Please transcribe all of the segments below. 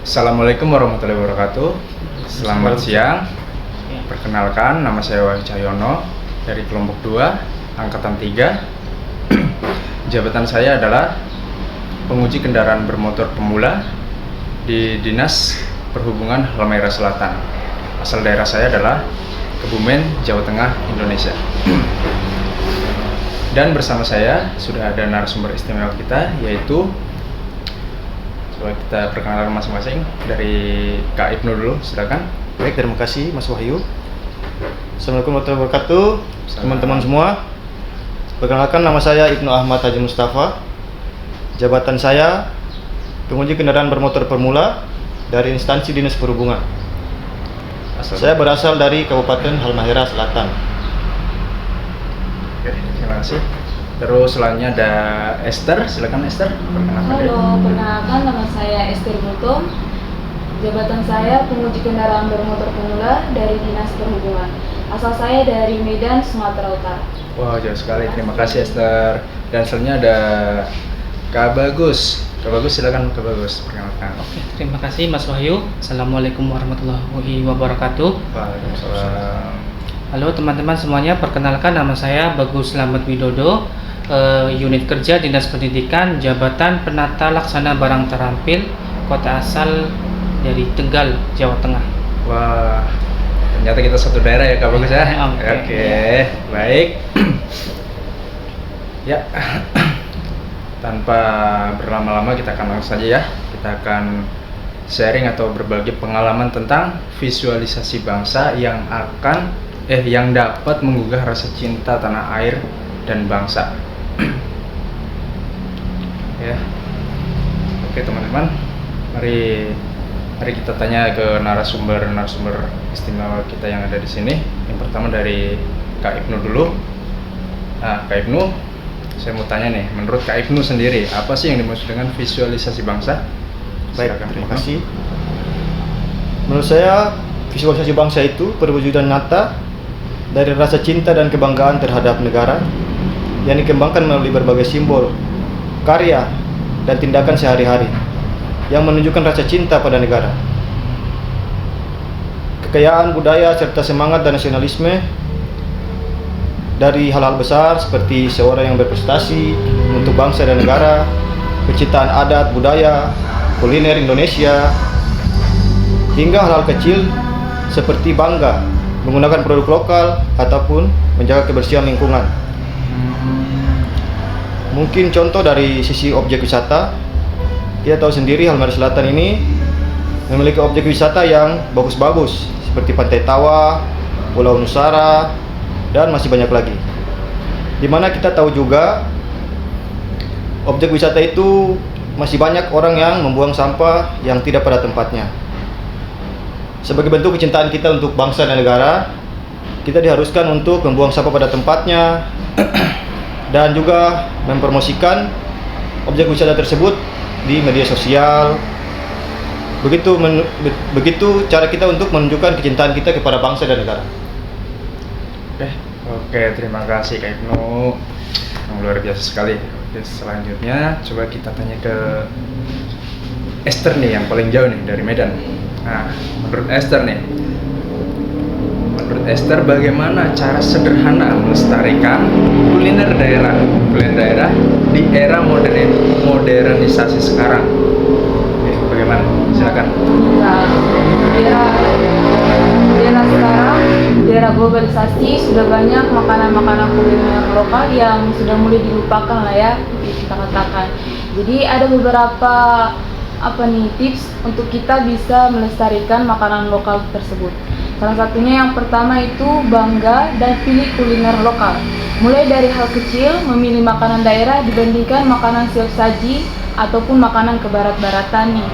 Assalamualaikum warahmatullahi wabarakatuh. Selamat siang. Perkenalkan, nama saya Wahyu Cahyono dari kelompok 2, angkatan 3. Jabatan saya adalah penguji kendaraan bermotor pemula di Dinas Perhubungan Halmahera Selatan. Asal daerah saya adalah Kebumen, Jawa Tengah, Indonesia. Dan bersama saya sudah ada narasumber istimewa kita, yaitu coba kita perkenalkan masing-masing. Dari Kak Ibnu dulu, silakan. Baik, terima kasih Mas Wahyu. Assalamualaikum warahmatullahi wabarakatuh, teman-teman semua. Perkenalkan, nama saya Ibnu Ahmad Haji Mustafa. Jabatan saya penguji kendaraan bermotor pemula dari instansi Dinas Perhubungan. Saya berasal dari Kabupaten Halmahera Selatan. Oke, terima kasih. Terus selanjutnya ada Esther, silakan Esther. Halo, perkenalkan, nama saya Esther Mutum. Jabatan saya penguji kendaraan bermotor pemula dari Dinas Perhubungan. Asal saya dari Medan, Sumatera Utara. Wah, jauh sekali. Terima kasih Esther. Dan selanjutnya ada Kak Bagus. Kak Bagus, silakan Kak Bagus, perkenalkan. Oke, terima kasih Mas Wahyu. Assalamualaikum warahmatullahi wabarakatuh. Waalaikumsalam. Halo teman-teman semuanya, perkenalkan nama saya Bagus Slamet Widodo, unit kerja Dinas Pendidikan, Jabatan Penata Laksana Barang Terampil, kota asal dari Tegal, Jawa Tengah. Wah, ternyata kita satu daerah ya Kak Bagus ya. Oke, baik. Ya, tanpa berlama-lama kita akan langsung saja ya. Kita akan sharing atau berbagi pengalaman tentang visualisasi bangsa yang dapat menggugah rasa cinta tanah air dan bangsa. Ya, oke teman-teman, mari kita tanya ke narasumber istimewa kita yang ada di sini. Yang pertama dari Kak Ibnu dulu. Nah, Kak Ibnu, saya mau tanya nih, menurut Kak Ibnu sendiri, apa sih yang dimaksud dengan visualisasi bangsa? Baik, terima kasih. Menurut saya, visualisasi bangsa itu perwujudan nyata dari rasa cinta dan kebanggaan terhadap negara yang dikembangkan melalui berbagai simbol, karya, dan tindakan sehari-hari yang menunjukkan rasa cinta pada negara, kekayaan budaya, serta semangat dan nasionalisme dari hal-hal besar seperti seorang yang berprestasi untuk bangsa dan negara, kecintaan adat, budaya, kuliner Indonesia, hingga hal-hal kecil seperti bangga menggunakan produk lokal ataupun menjaga kebersihan lingkungan. Mungkin contoh dari sisi objek wisata, kita tahu sendiri Halmahera Selatan ini memiliki objek wisata yang bagus-bagus seperti Pantai Tawa, Pulau Nusara, dan masih banyak lagi. Dimana kita tahu juga objek wisata itu masih banyak orang yang membuang sampah yang tidak pada tempatnya. Sebagai bentuk kecintaan kita untuk bangsa dan negara, kita diharuskan untuk membuang sampah pada tempatnya dan juga mempromosikan objek wisata tersebut di media sosial. Begitu cara kita untuk menunjukkan kecintaan kita kepada bangsa dan negara. Oke, terima kasih Kak Ibnu. Luar biasa sekali. Oke, selanjutnya coba kita tanya ke Esther nih, yang paling jauh nih dari Medan. Nah, menurut Esther, bagaimana cara sederhana melestarikan kuliner daerah di era modernisasi sekarang? Oke, bagaimana? Silakan. Nah, di era sekarang, di era globalisasi, sudah banyak makanan-makanan kuliner lokal yang sudah mulai dilupakan lah ya, kita katakan. Jadi ada beberapa tips untuk kita bisa melestarikan makanan lokal tersebut. Salah satunya yang pertama itu bangga dan pilih kuliner lokal. Mulai dari hal kecil, memilih makanan daerah dibandingkan makanan siap saji ataupun makanan kebarat-baratan nih.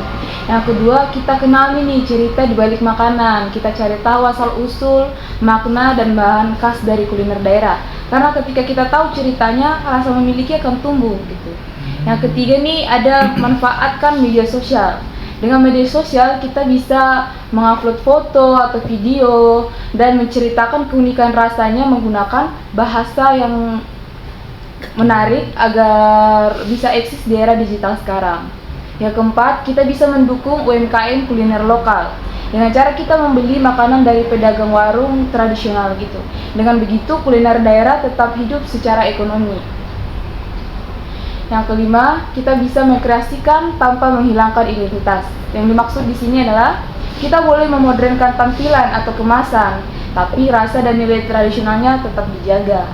Yang kedua, kita kenali nih cerita di balik makanan. Kita cari tahu asal-usul, makna dan bahan khas dari kuliner daerah. Karena ketika kita tahu ceritanya, rasa memiliki akan tumbuh gitu. Yang ketiga nih, ada manfaatkan media sosial. Dengan media sosial kita bisa mengupload foto atau video dan menceritakan keunikan rasanya menggunakan bahasa yang menarik agar bisa eksis di era digital sekarang. Yang keempat, kita bisa mendukung UMKM kuliner lokal dengan cara kita membeli makanan dari pedagang warung tradisional gitu. Dengan begitu kuliner daerah tetap hidup secara ekonomi. Yang kelima, kita bisa mengkreasikan tanpa menghilangkan identitas. Yang dimaksud di sini adalah kita boleh memodernkan tampilan atau kemasan, tapi rasa dan nilai tradisionalnya tetap dijaga.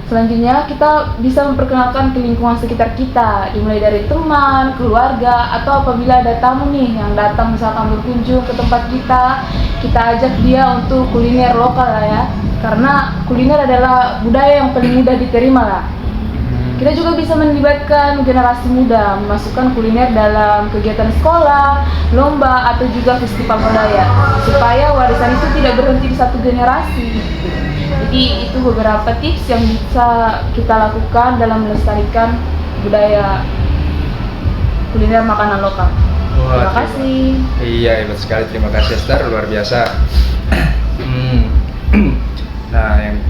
Selanjutnya, kita bisa memperkenalkan ke lingkungan sekitar kita, dimulai dari teman, keluarga, atau apabila ada tamu nih yang datang misalkan berkunjung ke tempat kita ajak dia untuk kuliner lokal lah ya. Karena kuliner adalah budaya yang paling mudah diterima lah. Kita juga bisa melibatkan generasi muda, memasukkan kuliner dalam kegiatan sekolah, lomba, atau juga festival budaya, supaya warisan itu tidak berhenti di satu generasi. Jadi itu beberapa tips yang bisa kita lakukan dalam melestarikan budaya kuliner makanan lokal. Terima kasih. Iya, hebat sekali. Terima kasih Esther, luar biasa. Nah, yang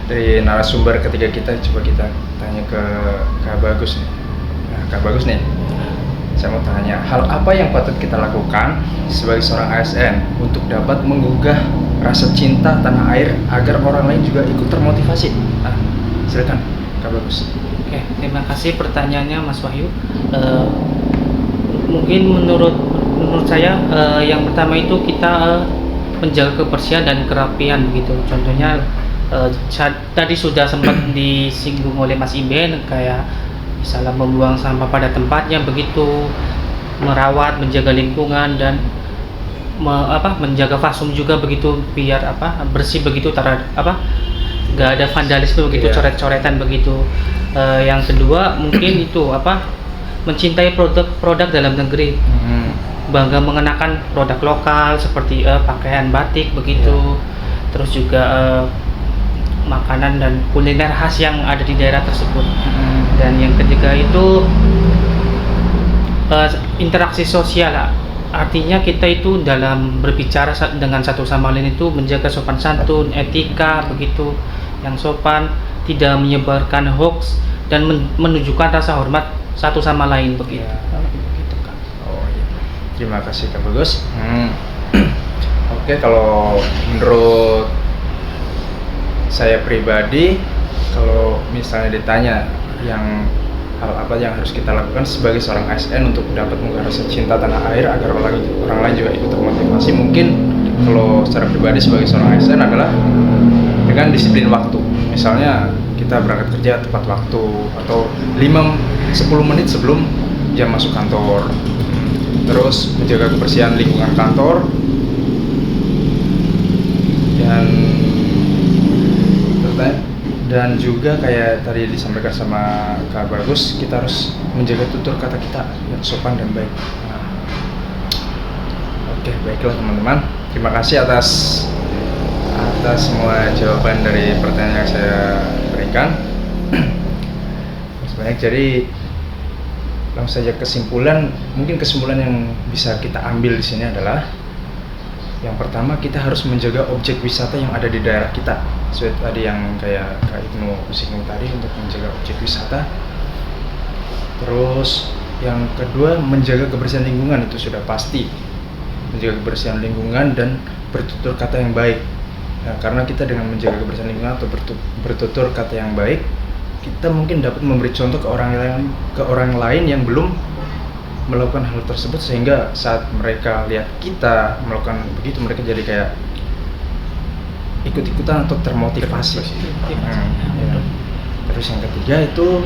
dari narasumber ketiga kita, coba kita tanya ke Kak Bagus nih. Nah, Kak Bagus nih, saya mau tanya, hal apa yang patut kita lakukan sebagai seorang ASN untuk dapat menggugah rasa cinta tanah air agar orang lain juga ikut termotivasi? Nah, silakan Kak Bagus. Oke, terima kasih pertanyaannya Mas Wahyu. Mungkin menurut saya yang pertama itu kita menjaga kebersihan dan kerapian gitu. Contohnya tadi sudah sempat disinggung oleh Mas Iben, kayak misalnya membuang sampah pada tempatnya begitu, merawat, menjaga lingkungan, dan menjaga fasum juga begitu, biar bersih begitu, nggak ada vandalisme begitu, coret-coretan begitu. Yang kedua mungkin itu mencintai produk dalam negeri, bangga mengenakan produk lokal seperti pakaian batik begitu, terus juga makanan dan kuliner khas yang ada di daerah tersebut. Dan yang ketiga itu interaksi sosial. Artinya kita itu dalam berbicara dengan satu sama lain itu menjaga sopan santun, etika begitu, yang sopan, tidak menyebarkan hoax, dan menunjukkan rasa hormat satu sama lain begitu. Begitu, Kak. Oh iya. Terima kasih Kak Bagus. Oke, kalau menurut saya pribadi, kalau misalnya ditanya hal apa yang harus kita lakukan sebagai seorang ASN untuk dapat menggugah rasa cinta tanah air agar orang lain juga ikut termotivasi, mungkin kalau secara pribadi sebagai seorang ASN adalah dengan disiplin waktu. Misalnya kita berangkat kerja tepat waktu atau 5-10 menit sebelum jam masuk kantor. Terus menjaga kebersihan lingkungan kantor, dan juga kayak tadi disampaikan sama Kak Bagus, kita harus menjaga tutur kata kita yang sopan dan baik. Nah, oke, baiklah teman-teman, terima kasih atas semua jawaban dari pertanyaan yang saya berikan. Sebanyak, jadi langsung saja kesimpulan. Mungkin kesimpulan yang bisa kita ambil di sini adalah yang pertama, kita harus menjaga objek wisata yang ada di daerah kita. Seperti tadi yang kayak Kak Ibnu singgung tadi, untuk menjaga objek wisata. Terus yang kedua, menjaga kebersihan lingkungan, itu sudah pasti. Menjaga kebersihan lingkungan dan bertutur kata yang baik. Nah, karena kita dengan menjaga kebersihan lingkungan atau bertutur kata yang baik, kita mungkin dapat memberi contoh ke orang lain yang belum melakukan hal tersebut, sehingga saat mereka lihat kita melakukan begitu, mereka jadi kayak ikut-ikutan atau termotivasi. Ya. Terus yang ketiga itu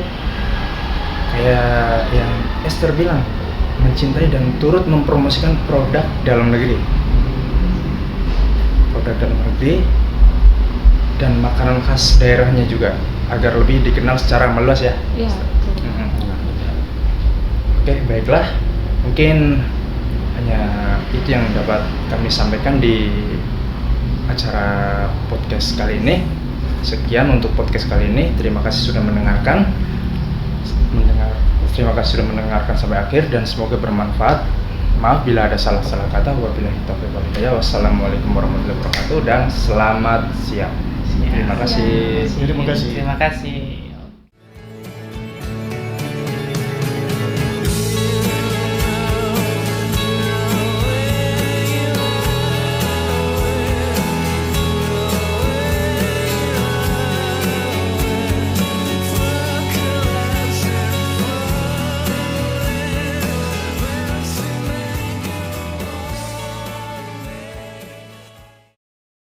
kayak yang Esther bilang, mencintai dan turut mempromosikan produk dalam negeri, dan makanan khas daerahnya juga, agar lebih dikenal secara meluas ya. Iya. Oke, baiklah. Mungkin hanya itu yang dapat kami sampaikan di acara podcast kali ini. Sekian untuk podcast kali ini. Terima kasih sudah mendengarkan. Terima kasih sudah mendengarkan sampai akhir dan semoga bermanfaat. Maaf bila ada salah-salah kata. Wabillahi taufiq wal hidayah. Wassalamualaikum warahmatullahi wabarakatuh dan selamat siang. Terima kasih. Terima kasih. Terima kasih.